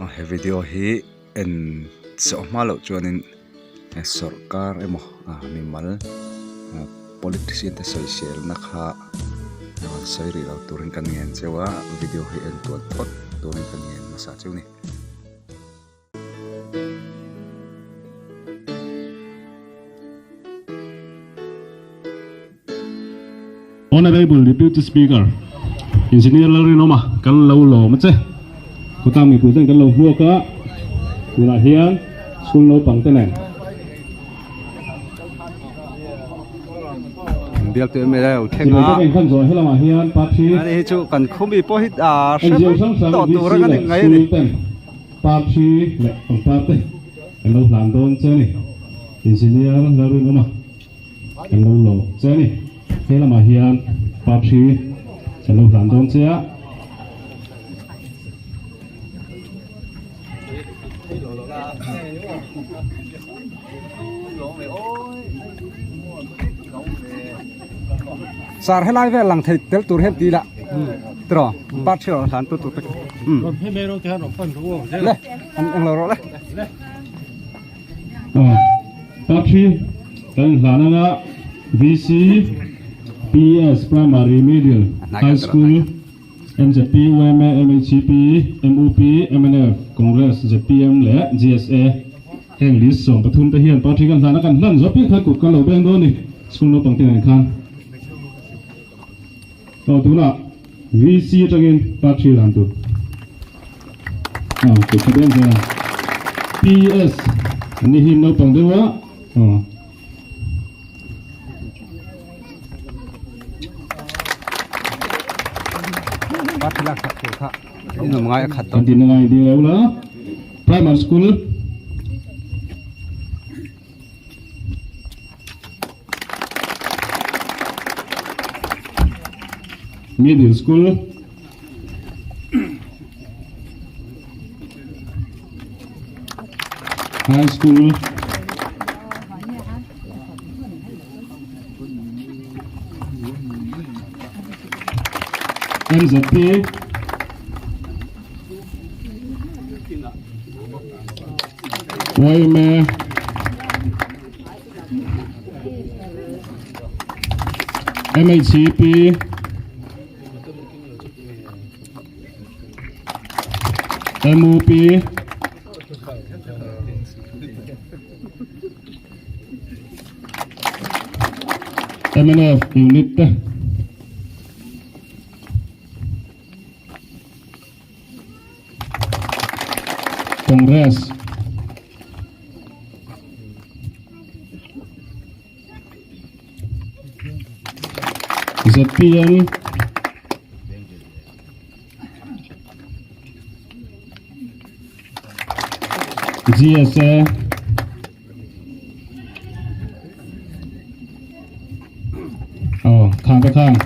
he video hi en so malo chuanin sarkar emo mimal politician te social na kha soiri lo turin kan ngen chewa video hi en tuan thot turin kan ngen masa chuni Honorable Deputy Speaker, Engineer Larinoma, kan lau lo mace, kota mi putan kan lau hua ka, kuna hian, school no pang tenen. bial tu me la Thì bây giờ kan rồi hela ma hian party. ani chu kan khumi po hit NGO sang sang to tu ra kan ngai ni party le pang party. Kan lau plan don che ni. Engineer Larinoma, kan lau lo che ni. Hela ma hian party, kan lau plan don che a. sar helai ve lang thei tel tur hem ti la tro pat chiro than tu tu Thế bây giờ thì nó phân thua. le ang lo ro le Party, kan lana VC PS Primary Middle High School MZP UM MHP MUP MNF Congress JPM le GSA heng list song pathum te hian party kan lana kan lan zo pi kha ku kan lo beng do ni school no pangtin an khan to tu la VC tagin party lan tu ku khaben ja PS ani hin no pang dewa pat la khat tu kha inu ngai khat to Kantin ngai di leula primary school middle school high school MZP YMA MHCP MUP MNF unit Congress ZPM GSA khang ka khang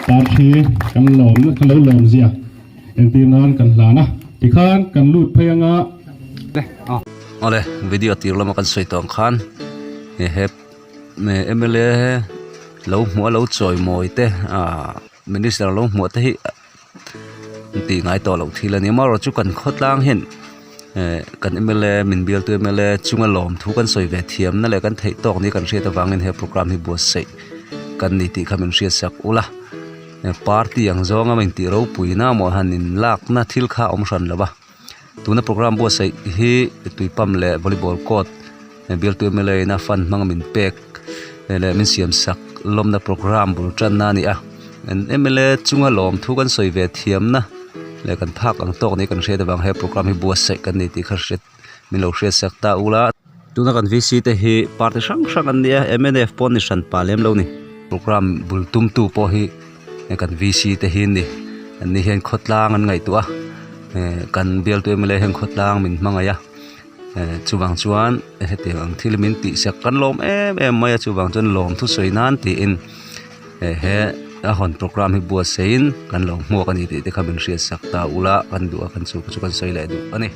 party kan lom zia en tin nan kan lana ti khan kan lut phayanga le ole video tir lama kan soi tong khan hep me MLA lo mo lo choi moi te minister lo mo te hi ti ngai to lo thila ni ma ro chu kan khotlang hen kan MLA min bial tu MLA chunga lom thu kan soi ve thiam na le kan thei tok ni kan hria ta wangin he program hi bo sei kan ni ti khamin hria sak ula party yang zonga min ti ro puina mo hanin lak na thil kha om ran laba tuna program bo sei hi tuipam le volleyball court bial tu MLA na fan mangamin pek le min siam sak lom na program bul tran na ni a MLA chunga lom thu kan soi ve thiam na le kan phak ang tok ni kan hria ta wang he program hi bo sei kan ni ti kharset min lo hria sak ta ula tuna kan VC te hi party sang sang an nia MNF pon ni san palem lo ni program bul tum tu po hi kan VC te hin ni an ni hen khotlang an ngai tu a kan bial tu MLA hen khotlang min mangaya chuwang chuan hete ang thilmin ti sak kan lom em maya chuwang chon lom thu soinan ti in he a hon program hi bua sein kan lom mo kan ti te khamin hria sak ta ula kan du kan chu kan soi lai du ani